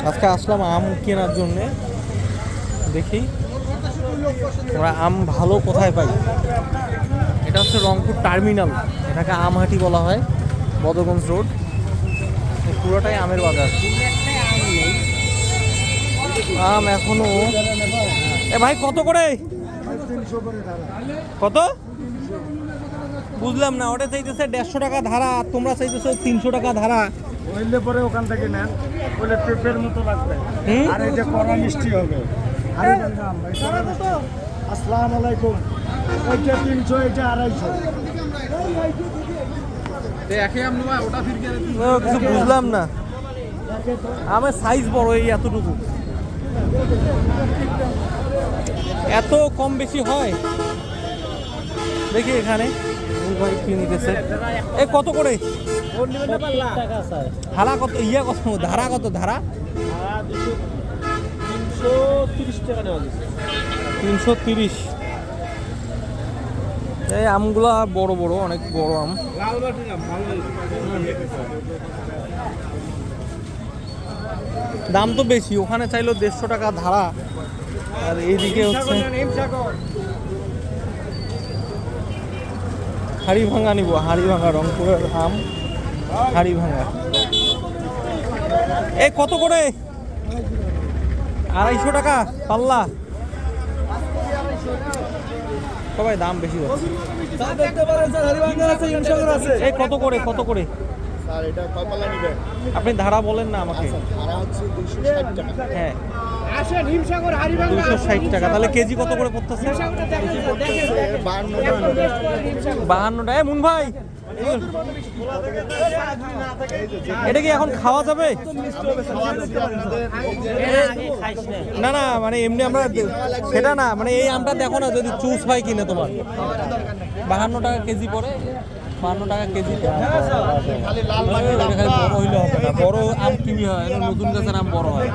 আজকে আসলাম আম কেনার জন্যে, দেখি আমরা আম ভালো কোথায় পাই। এটা হচ্ছে রংপুর টার্মিনাল, এটাকে আমহাটি বলা হয়, বদরগঞ্জ রোড। পুরোটাই আমের বাজার। আম এখনো ভাই কত করে? কত বুঝলাম না। ওটা চাইতেছে 150 টাকা ধারা, তোমরা চাইতেছো 300 টাকা ধারা। হইলে পরে ওখান থেকে নেন, বলে পেঁপের মতো লাগবে, আর এটা কড়া মিষ্টি হবে। আসসালামু আলাইকুম। এটা 300, এটা 250। কিছু বুঝলাম না। আমের সাইজ বড়, এই এতটুকু, এত কম বেশি হয়। দেখি এখানে ভাই কি নিতেছে। এই কত করে ধারা? কত ইয়া কত ধারা? কত ধারা? 330। এই আমগুলা বড় বড়, অনেক বড় আম। দাম তো বেশি, ওখানে চাইলো 150 টাকা ধারা, আর এইদিকে হচ্ছে হাড়ি ভাঙা নিব। হাড়ি ভাঙা, রংপুরের আম, হাড়ি ভাঙা। এ কত করে? 250 টাকা পাল্লা। সবাই দাম বেশি হচ্ছে। এই কত করে, কত করে? আপনি ধারা বলেন না আমাকে। হ্যাঁ 260 টাকা। তাহলে কেজি কত করে পড়তেছে? 52 টাকা। মুন ভাই, এটা কি এখন খাওয়া যাবে? না না, মানে এমনি আমরা সেটা না, মানে এই আমটা দেখো না, যদি চুজ পাই কিনে তোমার 52 টাকা কেজি পড়ে। 52 টাকা কেজি। বড় হইলে হবে না, বড় আম কিনি হয়, নতুন গাছের আম বড় হয়।